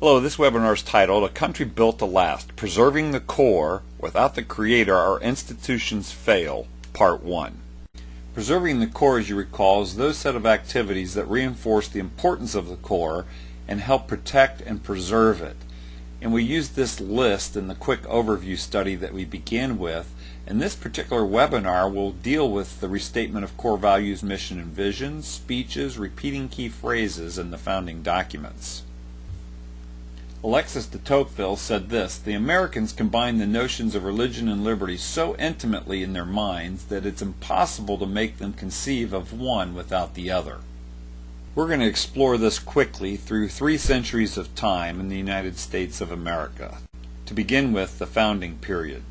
Hello, this webinar is titled, A Country Built to Last, Preserving the Core. Without the Creator, Our Institutions Fail, Part 1. Preserving the core, as you recall, is those set of activities that reinforce the importance of the core and help protect and preserve it. And we used this list in the quick overview study that we began with. And this particular webinar will deal with the restatement of core values, mission, and vision, speeches, repeating key phrases in the founding documents. Alexis de Tocqueville said this: the Americans combine the notions of religion and liberty so intimately in their minds that it's impossible to make them conceive of one without the other. We're going to explore this quickly through 3 centuries of time in the United States of America. To begin with, the founding period.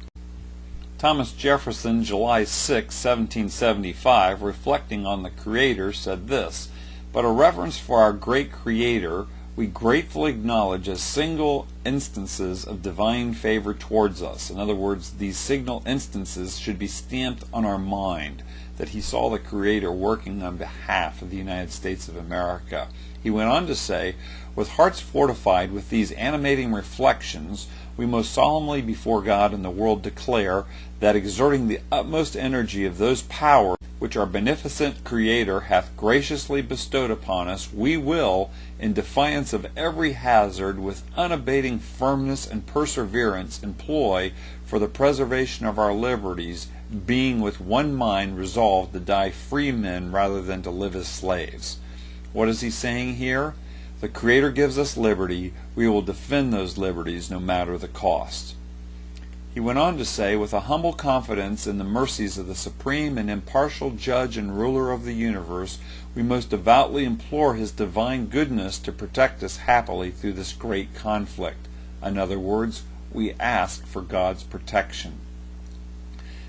Thomas Jefferson, July 6, 1775, reflecting on the Creator, said this: but a reverence for our great Creator we gratefully acknowledge as single instances of divine favor towards us. In other words, these signal instances should be stamped on our mind, that he saw the Creator working on behalf of the United States of America. He went on to say, with hearts fortified with these animating reflections, we most solemnly before God and the world declare that, exerting the utmost energy of those powers which our beneficent Creator hath graciously bestowed upon us, we will, in defiance of every hazard, with unabating firmness and perseverance, employ for the preservation of our liberties, being with one mind resolved to die free men rather than to live as slaves. What is he saying here? The Creator gives us liberty. We will defend those liberties no matter the cost. He went on to say, with a humble confidence in the mercies of the supreme and impartial judge and ruler of the universe, we most devoutly implore his divine goodness to protect us happily through this great conflict. In other words, we ask for God's protection.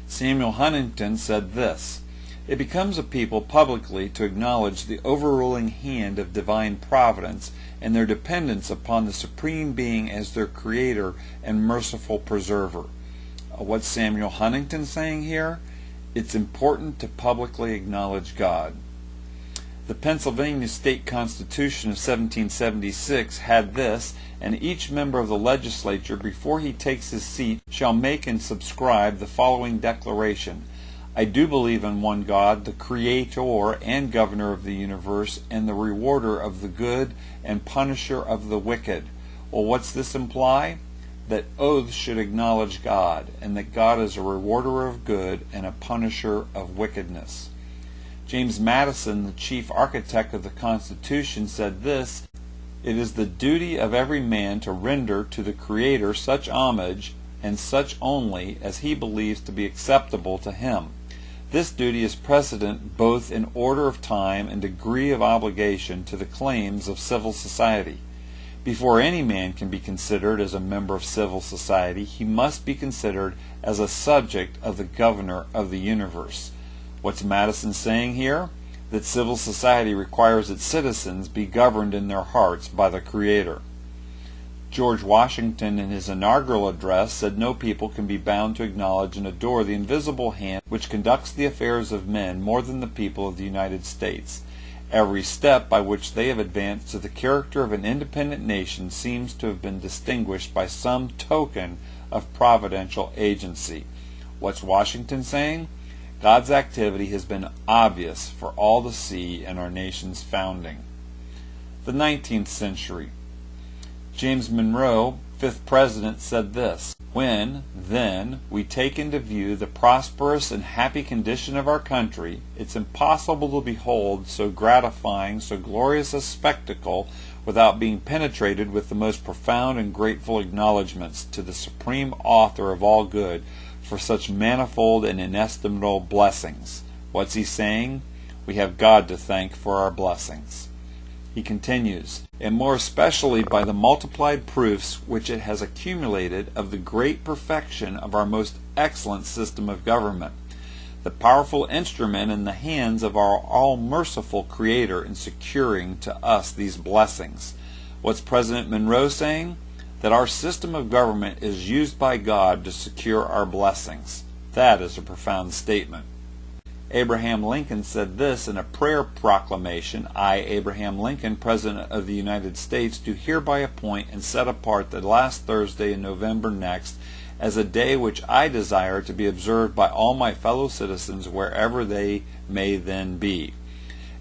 Samuel Huntington said this: it becomes a people publicly to acknowledge the overruling hand of divine providence and their dependence upon the Supreme Being as their Creator and merciful preserver. What's Samuel Huntington saying here? It's important to publicly acknowledge God. The Pennsylvania State Constitution of 1776 had this: and each member of the legislature, before he takes his seat, shall make and subscribe the following declaration: I do believe in one God, the Creator and Governor of the universe, and the rewarder of the good and punisher of the wicked. Well, what's this imply? That oaths should acknowledge God, and that God is a rewarder of good and a punisher of wickedness. James Madison, the chief architect of the Constitution, said this: it is the duty of every man to render to the Creator such homage, and such only, as he believes to be acceptable to him. This duty is precedent both in order of time and degree of obligation to the claims of civil society. Before any man can be considered as a member of civil society, he must be considered as a subject of the Governor of the universe. What's Madison saying here? That civil society requires its citizens be governed in their hearts by the Creator. George Washington, in his inaugural address, said no people can be bound to acknowledge and adore the invisible hand which conducts the affairs of men more than the people of the United States. Every step by which they have advanced to the character of an independent nation seems to have been distinguished by some token of providential agency. What's Washington saying? God's activity has been obvious for all to see in our nation's founding. The 19th century. James Monroe, 5th President, said this: when, then, we take into view the prosperous and happy condition of our country, it's impossible to behold so gratifying, so glorious a spectacle without being penetrated with the most profound and grateful acknowledgments to the Supreme Author of all good for such manifold and inestimable blessings. What's he saying? We have God to thank for our blessings. He continues, and more especially by the multiplied proofs which it has accumulated of the great perfection of our most excellent system of government, the powerful instrument in the hands of our all-merciful Creator in securing to us these blessings. What's President Monroe saying? That our system of government is used by God to secure our blessings. That is a profound statement. Abraham Lincoln said this in a prayer proclamation: I, Abraham Lincoln, President of the United States, do hereby appoint and set apart the last Thursday in November next as a day which I desire to be observed by all my fellow citizens wherever they may then be,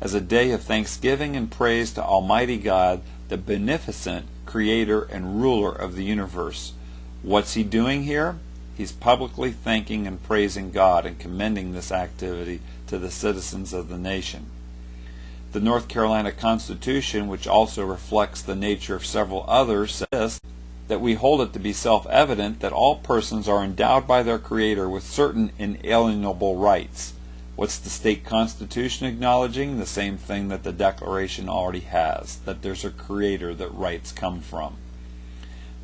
as a day of thanksgiving and praise to Almighty God, the beneficent Creator and Ruler of the universe. What's he doing here? He's publicly thanking and praising God and commending this activity to the citizens of the nation. The North Carolina Constitution, which also reflects the nature of several others, says that we hold it to be self-evident that all persons are endowed by their Creator with certain inalienable rights. What's the state constitution acknowledging? The same thing that the Declaration already has, that there's a Creator that rights come from.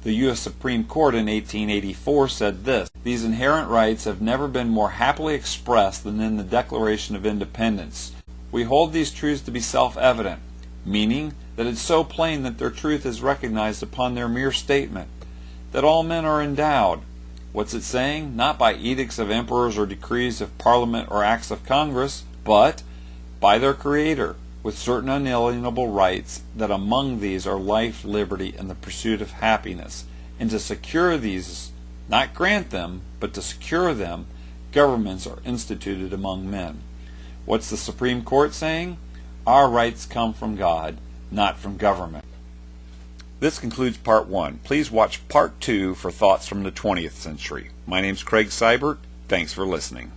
The U.S. Supreme Court in 1884 said this: these inherent rights have never been more happily expressed than in the Declaration of Independence. We hold these truths to be self-evident, meaning that it's so plain that their truth is recognized upon their mere statement, that all men are endowed. What's it saying? Not by edicts of emperors or decrees of Parliament or acts of Congress, but by their Creator, with certain unalienable rights, that among these are life, liberty, and the pursuit of happiness. And to secure these, not grant them, but to secure them, governments are instituted among men. What's the Supreme Court saying? Our rights come from God, not from government. This concludes Part 1. Please watch Part 2 for thoughts from the 20th century. My name's Craig Seibert. Thanks for listening.